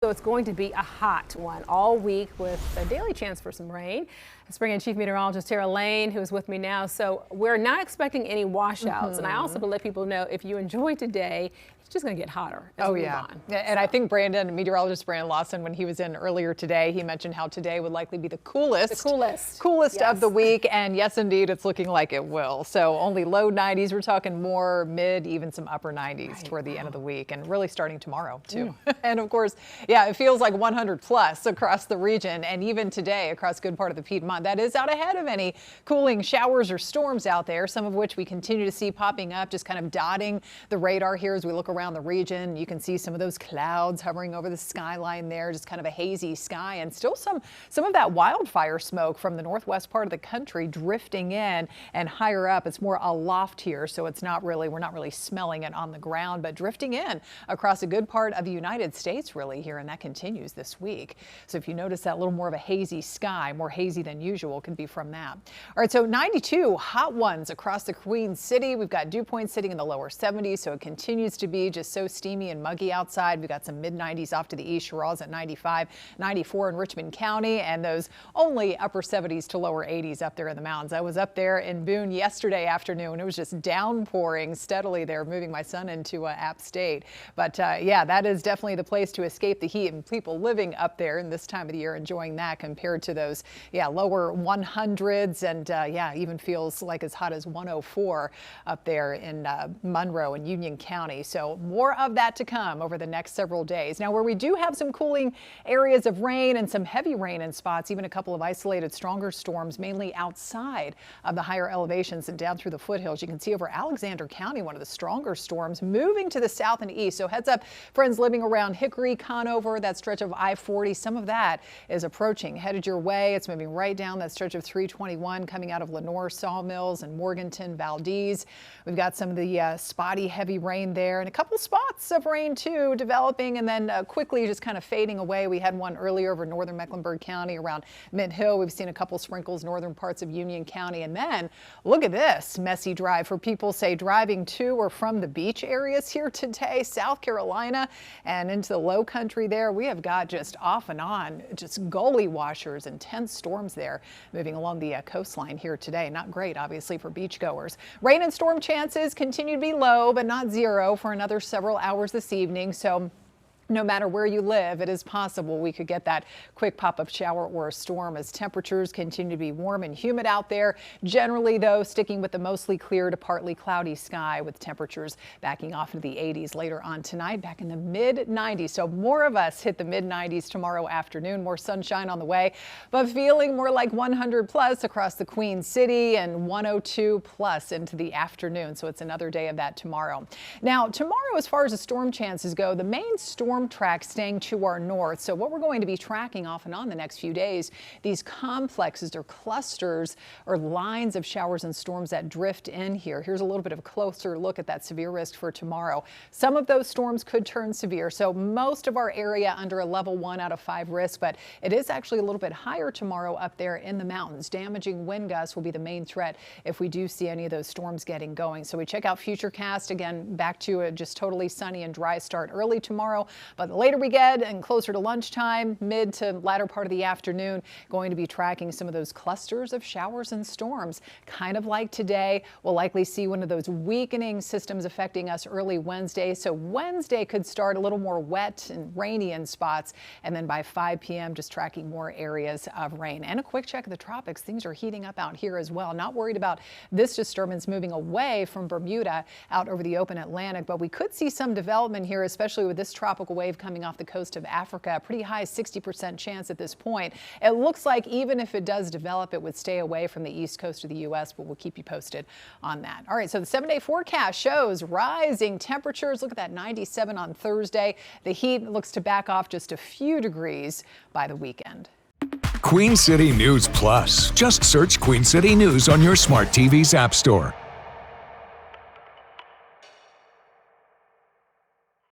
so it's going to be a hot one all week with a daily chance for some rain. Let's bring in Chief Meteorologist Tara Lane, who is with me now. So we're not expecting any washouts. And I also will let people know, if you enjoy today, it's just going to get hotter as we move on. And I think meteorologist Brandon Lawson, when he was in earlier today, he mentioned how today would likely be the coolest of the week. And yes, indeed, it's looking like it will. So only low 90s. We're talking more mid, even some upper 90s toward the end of the week, and really starting tomorrow too. And of course, it feels like 100 plus across the region, and even today across a good part of the Piedmont. That is out ahead of any cooling showers or storms out there, some of which we continue to see popping up, just kind of dotting the radar here as we look around the region. You can see some of those clouds hovering over the skyline there, just kind of a hazy sky, and still some of that wildfire smoke from the northwest part of the country drifting in, and higher up it's more aloft here, so we're not really smelling it on the ground, but drifting in across a good part of the United States really here, and that continues this week. So if you notice that little more of a hazy sky, more hazy than usual, could be from that. All right, so 92 hot ones across the Queen City. We've got dew points sitting in the lower 70s, so it continues to be just so steamy and muggy outside. We've got some mid 90s off to the east. Cheral's at 95, 94 in Richmond County, and those only upper 70s to lower 80s up there in the mountains. I was up there in Boone yesterday afternoon. It was just downpouring steadily there, moving my son into App State. But that is definitely the place to escape the heat, and people living up there in this time of the year enjoying that compared to those lower 100s, and even feels like as hot as 104 up there in Monroe and Union County. So more of that to come over the next several days. Now, where we do have some cooling areas of rain and some heavy rain in spots, even a couple of isolated stronger storms, mainly outside of the higher elevations and down through the foothills. You can see over Alexander County, one of the stronger storms moving to the south and east. So heads up, friends living around Hickory, Conover, that stretch of I-40, some of that is approaching, headed your way. It's moving right down that stretch of 321 coming out of Lenore, Sawmills, and Morganton, Valdez. We've got some of the spotty heavy rain there, and a couple spots of rain too developing, and then quickly just kind of fading away. We had one earlier over northern Mecklenburg County around Mint Hill. We've seen a couple sprinkles northern parts of Union County, and then look at this messy drive for people, say, driving to or from the beach areas here today, South Carolina and into the low country there. We have got just off and on just gully washers, intense storms there moving along the coastline here today. Not great, obviously, for beachgoers. Rain and storm chances continue to be low, but not zero for another several hours this evening. So no matter where you live, it is possible we could get that quick pop-up shower or a storm as temperatures continue to be warm and humid out there. Generally, though, sticking with the mostly clear to partly cloudy sky, with temperatures backing off into the 80s later on tonight, back in the mid 90s. So more of us hit the mid 90s tomorrow afternoon. More sunshine on the way, but feeling more like 100 plus across the Queen City and 102 plus into the afternoon. So it's another day of that tomorrow. Now, tomorrow, as far as the storm chances go, the main storm track staying to our north. So what we're going to be tracking off and on the next few days, these complexes or clusters or lines of showers and storms that drift in here. Here's a little bit of a closer look at that severe risk for tomorrow. Some of those storms could turn severe. So most of our area under a level 1 out of 5 risk, but it is actually a little bit higher tomorrow up there in the mountains. Damaging wind gusts will be the main threat if we do see any of those storms getting going. So we check out Futurecast again, back to a just totally sunny and dry start early tomorrow. But the later we get and closer to lunchtime, mid to latter part of the afternoon, going to be tracking some of those clusters of showers and storms. Kind of like today, we'll likely see one of those weakening systems affecting us early Wednesday. So Wednesday could start a little more wet and rainy in spots, and then by 5 p.m. just tracking more areas of rain. And a quick check of the tropics. Things are heating up out here as well. Not worried about this disturbance moving away from Bermuda out over the open Atlantic, but we could see some development here, especially with this tropical wave coming off the coast of Africa. A pretty high 60% chance at this point. It looks like even if it does develop, it would stay away from the east coast of the U.S., but we'll keep you posted on that. All right, so the 7-day forecast shows rising temperatures. Look at that, 97 on Thursday. The heat looks to back off just a few degrees by the weekend. Queen City News Plus. Just search Queen City News on your smart TV's app store.